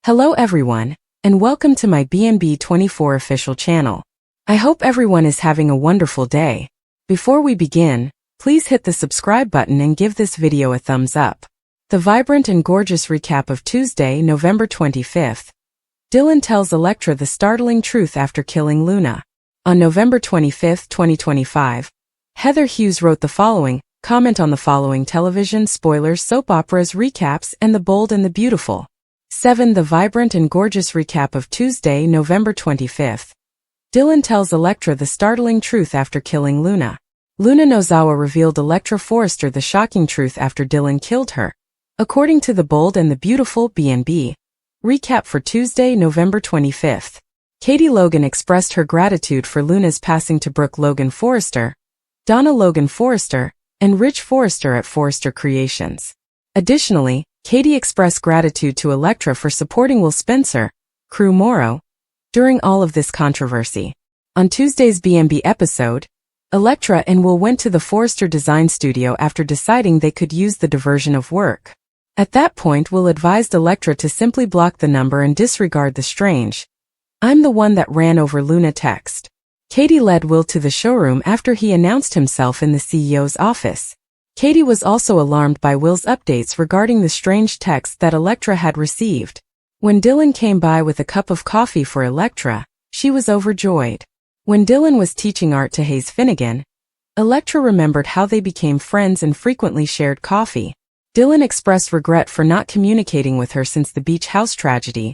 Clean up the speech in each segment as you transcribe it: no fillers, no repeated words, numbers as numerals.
Hello everyone, and welcome to my BNB24 official channel. I hope everyone is having a wonderful day. Before we begin, please hit the subscribe button and give this video a thumbs up. The vibrant and gorgeous recap of Tuesday, November 25th. Dylan tells Electra the startling truth after killing Luna. On November 25, 2025, Heather Hughes wrote the following, comment on the following television spoilers, soap operas, recaps, and the bold and the beautiful. 7. The vibrant and gorgeous recap of Tuesday, November 25th. Dylan tells Electra the startling truth after killing Luna. Luna Nozawa revealed Electra Forrester the shocking truth after Dylan killed her. According to the bold and the beautiful BNB. Recap for Tuesday, November 25th. Katie Logan expressed her gratitude for Luna's passing to Brooke Logan Forrester, Donna Logan Forrester, and Rich Forrester at Forrester Creations. Additionally, Katie expressed gratitude to Electra for supporting Will Spencer, Crew Morrow, during all of this controversy. On Tuesday's BNB episode, Electra and Will went to the Forrester design studio after deciding they could use the diversion of work. At that point, Will advised Electra to simply block the number and disregard the strange "I'm the one that ran over Luna" text. Katie led Will to the showroom after he announced himself in the CEO's office. Katie was also alarmed by Will's updates regarding the strange text that Electra had received. When Dylan came by with a cup of coffee for Electra, she was overjoyed. When Dylan was teaching art to Hayes Finnegan, Electra remembered how they became friends and frequently shared coffee. Dylan expressed regret for not communicating with her since the beach house tragedy,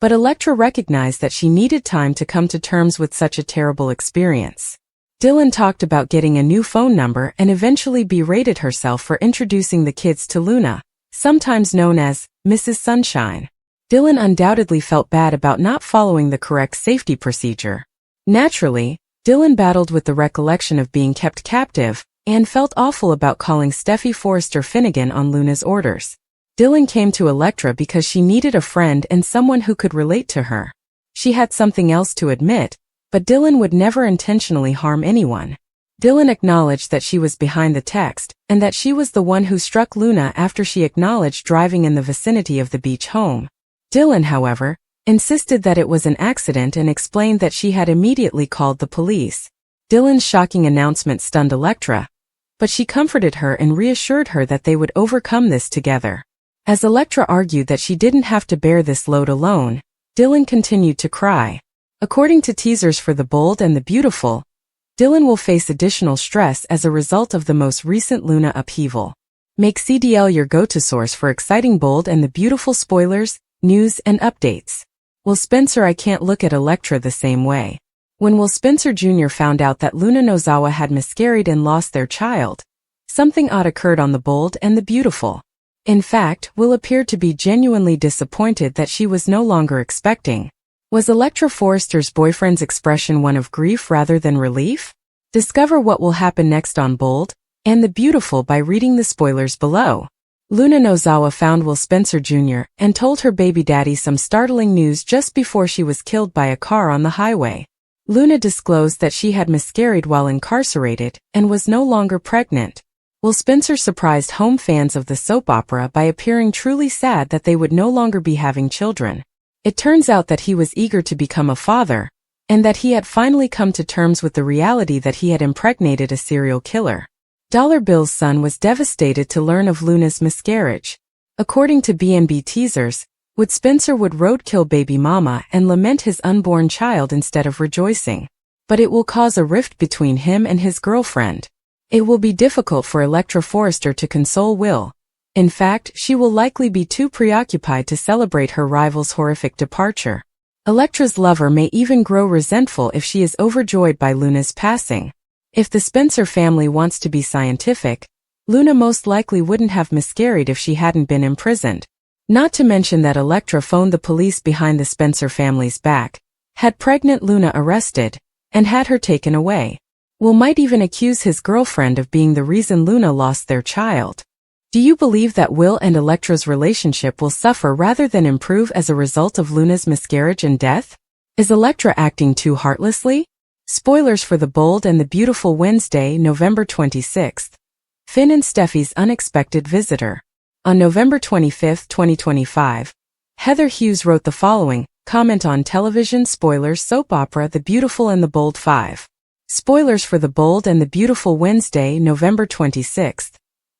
but Electra recognized that she needed time to come to terms with such a terrible experience. Dylan talked about getting a new phone number and eventually berated herself for introducing the kids to Luna, sometimes known as Mrs. Sunshine. Dylan undoubtedly felt bad about not following the correct safety procedure. Naturally, Dylan battled with the recollection of being kept captive and felt awful about calling Steffi Forrester Finnegan on Luna's orders. Dylan came to Electra because she needed a friend and someone who could relate to her. She had something else to admit, but Dylan would never intentionally harm anyone. Dylan acknowledged that she was behind the text, and that she was the one who struck Luna after she acknowledged driving in the vicinity of the beach home. Dylan, however, insisted that it was an accident and explained that she had immediately called the police. Dylan's shocking announcement stunned Electra, but she comforted her and reassured her that they would overcome this together. As Electra argued that she didn't have to bear this load alone, Dylan continued to cry. According to teasers for The Bold and the Beautiful, Dylan will face additional stress as a result of the most recent Luna upheaval. Make CDL your go-to source for exciting Bold and the Beautiful spoilers, news, and updates. Will Spencer I can't look at Electra the same way. When Will Spencer Jr. found out that Luna Nozawa had miscarried and lost their child, something odd occurred on The Bold and the Beautiful. In fact, Will appeared to be genuinely disappointed that she was no longer expecting. Was Electra Forrester's boyfriend's expression one of grief rather than relief? Discover what will happen next on Bold and the Beautiful by reading the spoilers below. Luna Nozawa found Will Spencer Jr. and told her baby daddy some startling news just before she was killed by a car on the highway. Luna disclosed that she had miscarried while incarcerated and was no longer pregnant. Will Spencer surprised home fans of the soap opera by appearing truly sad that they would no longer be having children. It turns out that he was eager to become a father, and that he had finally come to terms with the reality that he had impregnated a serial killer. Dollar Bill's son was devastated to learn of Luna's miscarriage. According to BNB teasers, Spencer would roadkill baby mama and lament his unborn child instead of rejoicing. But it will cause a rift between him and his girlfriend. It will be difficult for Electra Forrester to console Will. In fact, she will likely be too preoccupied to celebrate her rival's horrific departure. Electra's lover may even grow resentful if she is overjoyed by Luna's passing. If the Spencer family wants to be scientific, Luna most likely wouldn't have miscarried if she hadn't been imprisoned. Not to mention that Electra phoned the police behind the Spencer family's back, had pregnant Luna arrested, and had her taken away. Will might even accuse his girlfriend of being the reason Luna lost their child. Do you believe that Will and Electra's relationship will suffer rather than improve as a result of Luna's miscarriage and death? Is Electra acting too heartlessly? Spoilers for The Bold and the Beautiful Wednesday, November 26th. Finn and Steffi's unexpected visitor. On November 25, 2025, Heather Hughes wrote the following, comment on television spoilers soap opera The Beautiful and the Bold 5. Spoilers for The Bold and the Beautiful Wednesday, November 26th.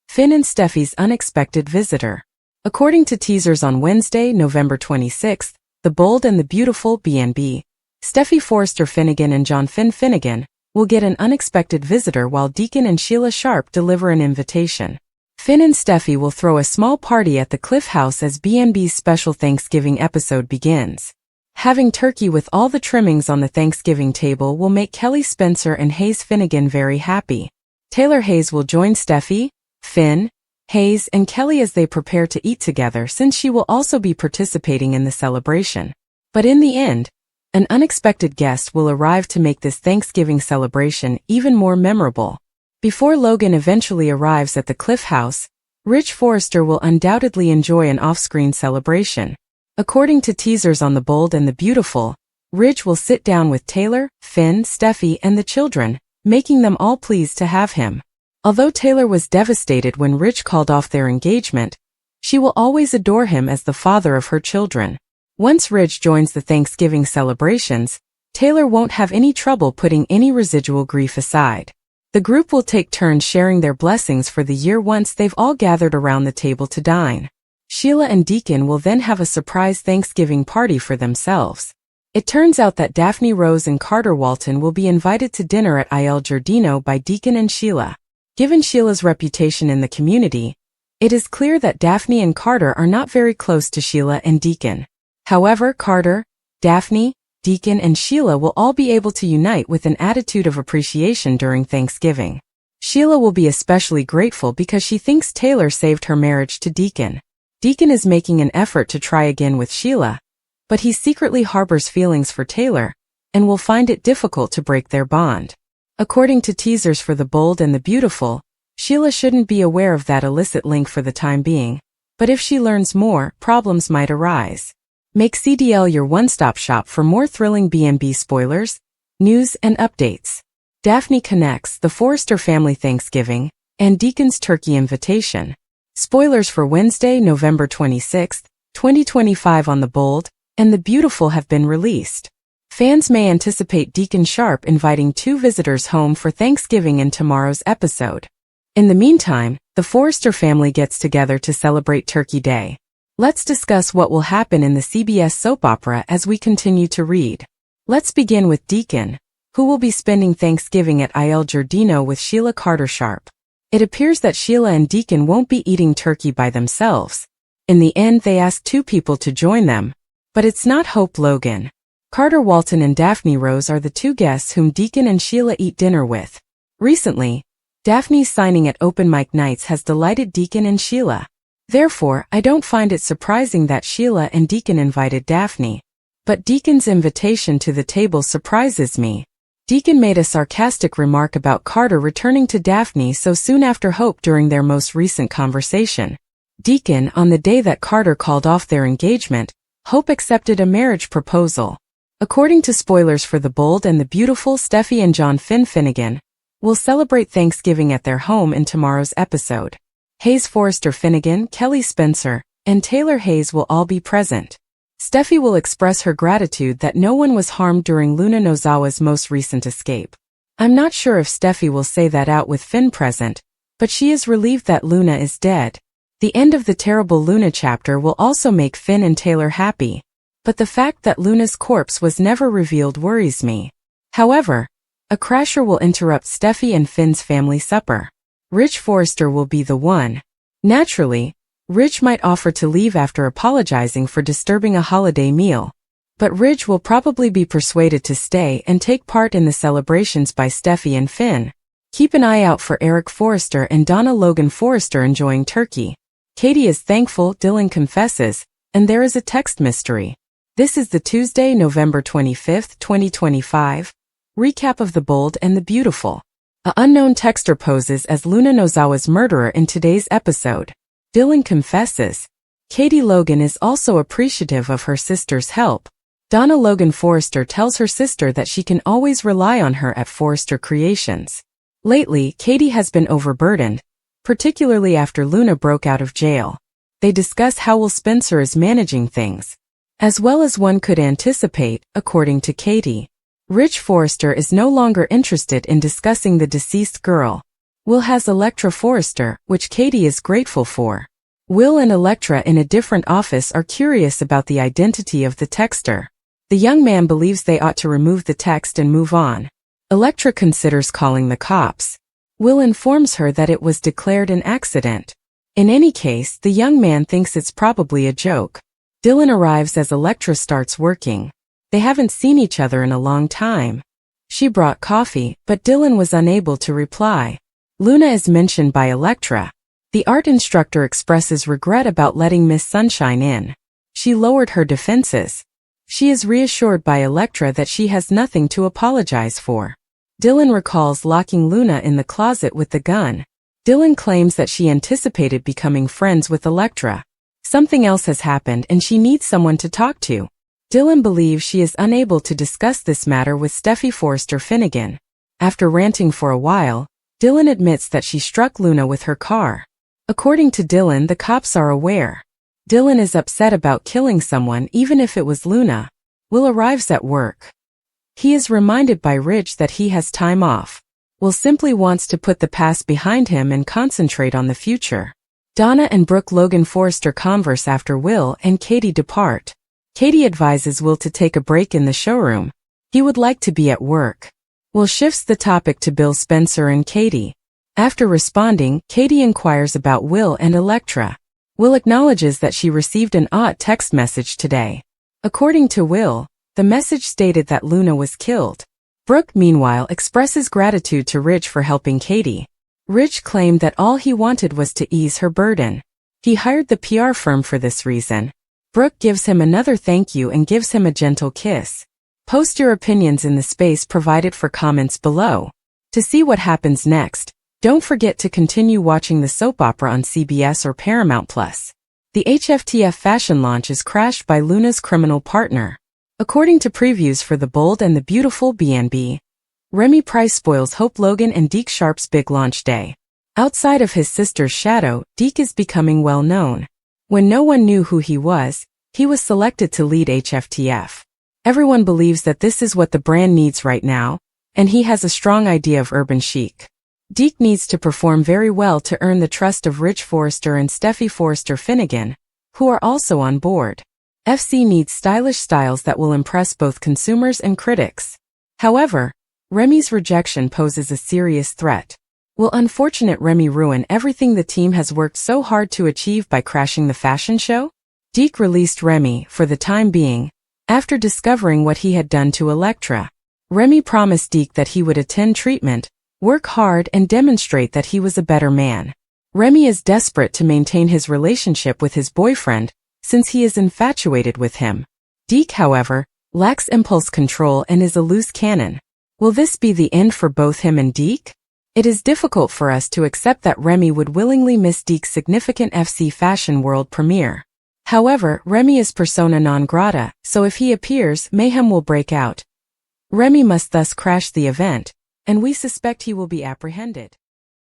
Finn and Steffi's unexpected visitor. According to teasers on Wednesday, November 26th, The Bold and the Beautiful B&B, Steffi Forrester Finnegan and John Finn Finnegan will get an unexpected visitor while Deacon and Sheila Sharp deliver an invitation. Finn and Steffi will throw a small party at the Cliff House as B&B's special Thanksgiving episode begins. Having turkey with all the trimmings on the Thanksgiving table will make Kelly Spencer and Hayes Finnegan very happy. Taylor Hayes will join Steffi, Finn, Hayes and Kelly as they prepare to eat together since she will also be participating in the celebration. But in the end, an unexpected guest will arrive to make this Thanksgiving celebration even more memorable. Before Logan eventually arrives at the Cliff House, Rich Forrester will undoubtedly enjoy an off-screen celebration. According to teasers on The Bold and the Beautiful, Rich will sit down with Taylor, Finn, Steffi, and the children, making them all pleased to have him. Although Taylor was devastated when Rich called off their engagement, she will always adore him as the father of her children. Once Rich joins the Thanksgiving celebrations, Taylor won't have any trouble putting any residual grief aside. The group will take turns sharing their blessings for the year once they've all gathered around the table to dine. Sheila and Deacon will then have a surprise Thanksgiving party for themselves. It turns out that Daphne Rose and Carter Walton will be invited to dinner at Il Giardino by Deacon and Sheila. Given Sheila's reputation in the community, it is clear that Daphne and Carter are not very close to Sheila and Deacon. However, Carter, Daphne, Deacon and Sheila will all be able to unite with an attitude of appreciation during Thanksgiving. Sheila will be especially grateful because she thinks Taylor saved her marriage to Deacon. Deacon is making an effort to try again with Sheila, but he secretly harbors feelings for Taylor and will find it difficult to break their bond. According to teasers for The Bold and the Beautiful, Sheila shouldn't be aware of that illicit link for the time being, but if she learns more, problems might arise. Make CDL your one-stop shop for more thrilling B&B spoilers, news, and updates. Daphne connects the Forrester family Thanksgiving and Deacon's turkey invitation. Spoilers for Wednesday, November 26, 2025 on The Bold and the Beautiful have been released. Fans may anticipate Deacon Sharp inviting 2 visitors home for Thanksgiving in tomorrow's episode. In the meantime, the Forrester family gets together to celebrate Turkey Day. Let's discuss what will happen in the CBS soap opera as we continue to read. Let's begin with Deacon, who will be spending Thanksgiving at Il Giardino with Sheila Carter Sharp. It appears that Sheila and Deacon won't be eating turkey by themselves. In the end, they ask 2 people to join them, but it's not Hope Logan. Carter Walton and Daphne Rose are the 2 guests whom Deacon and Sheila eat dinner with. Recently, Daphne's signing at open mic nights has delighted Deacon and Sheila. Therefore, I don't find it surprising that Sheila and Deacon invited Daphne. But Deacon's invitation to the table surprises me. Deacon made a sarcastic remark about Carter returning to Daphne so soon after Hope during their most recent conversation. Deacon, on the day that Carter called off their engagement, Hope accepted a marriage proposal. According to spoilers for The Bold and the Beautiful, Steffi and John Finn Finnegan will celebrate Thanksgiving at their home in tomorrow's episode. Hayes Forrester Finnegan, Kelly Spencer, and Taylor Hayes will all be present. Steffi will express her gratitude that no one was harmed during Luna Nozawa's most recent escape. I'm not sure if Steffi will say that out with Finn present, but she is relieved that Luna is dead. The end of the terrible Luna chapter will also make Finn and Taylor happy, but the fact that Luna's corpse was never revealed worries me. However, a crasher will interrupt Steffi and Finn's family supper. Rich Forrester will be the one. Naturally, Rich might offer to leave after apologizing for disturbing a holiday meal. But Rich will probably be persuaded to stay and take part in the celebrations by Steffi and Finn. Keep an eye out for Eric Forrester and Donna Logan Forrester enjoying turkey. Katie is thankful, Dylan confesses, and there is a text mystery. This is the Tuesday, November 25, 2025. Recap of The Bold and the Beautiful. An unknown texter poses as Luna Nozawa's murderer in today's episode. Dylan confesses. Katie Logan is also appreciative of her sister's help. Donna Logan Forrester tells her sister that she can always rely on her at Forrester Creations. Lately, Katie has been overburdened, particularly after Luna broke out of jail. They discuss how Will Spencer is managing things, as well as one could anticipate, according to Katie. Rich Forrester is no longer interested in discussing the deceased girl. Will has Electra Forrester, which Katie is grateful for. Will and Electra in a different office are curious about the identity of the texter. The young man believes they ought to remove the text and move on. Electra considers calling the cops. Will informs her that it was declared an accident. In any case, the young man thinks it's probably a joke. Dylan arrives as Electra starts working. They haven't seen each other in a long time. She brought coffee, but Dylan was unable to reply. Luna is mentioned by Electra. The art instructor expresses regret about letting Miss Sunshine in. She lowered her defenses. She is reassured by Electra that she has nothing to apologize for. Dylan recalls locking Luna in the closet with the gun. Dylan claims that she anticipated becoming friends with Electra. Something else has happened and she needs someone to talk to. Dylan believes she is unable to discuss this matter with Steffi Forrester Finnegan. After ranting for a while, Dylan admits that she struck Luna with her car. According to Dylan, the cops are aware. Dylan is upset about killing someone even if it was Luna. Will arrives at work. He is reminded by Rich that he has time off. Will simply wants to put the past behind him and concentrate on the future. Donna and Brooke Logan Forrester converse after Will and Katie depart. Katie advises Will to take a break in the showroom. He would like to be at work. Will shifts the topic to Bill Spencer and Katie. After responding, Katie inquires about Will and Electra. Will acknowledges that she received an odd text message today. According to Will, the message stated that Luna was killed. Brooke, meanwhile, expresses gratitude to Rich for helping Katie. Rich claimed that all he wanted was to ease her burden. He hired the PR firm for this reason. Brooke gives him another thank you and gives him a gentle kiss. Post your opinions in the space provided for comments below. To see what happens next, don't forget to continue watching the soap opera on CBS or Paramount+. The HFTF fashion launch is crashed by Luna's criminal partner. According to previews for The Bold and the Beautiful B&B, Remy Price spoils Hope Logan and Deke Sharp's big launch day. Outside of his sister's shadow, Deke is becoming well known. When no one knew who he was selected to lead HFTF. Everyone believes that this is what the brand needs right now, and he has a strong idea of urban chic. Deke needs to perform very well to earn the trust of Rich Forrester and Steffi Forrester Finnegan, who are also on board. FC needs stylish styles that will impress both consumers and critics. However, Remy's rejection poses a serious threat. Will unfortunate Remy ruin everything the team has worked so hard to achieve by crashing the fashion show? Deke released Remy, for the time being, after discovering what he had done to Electra. Remy promised Deke that he would attend treatment, work hard and demonstrate that he was a better man. Remy is desperate to maintain his relationship with his boyfriend, since he is infatuated with him. Deke, however, lacks impulse control and is a loose cannon. Will this be the end for both him and Deke? It is difficult for us to accept that Remy would willingly miss Deke's significant FC Fashion World premiere. However, Remy is persona non grata, so if he appears, mayhem will break out. Remy must thus crash the event, and we suspect he will be apprehended.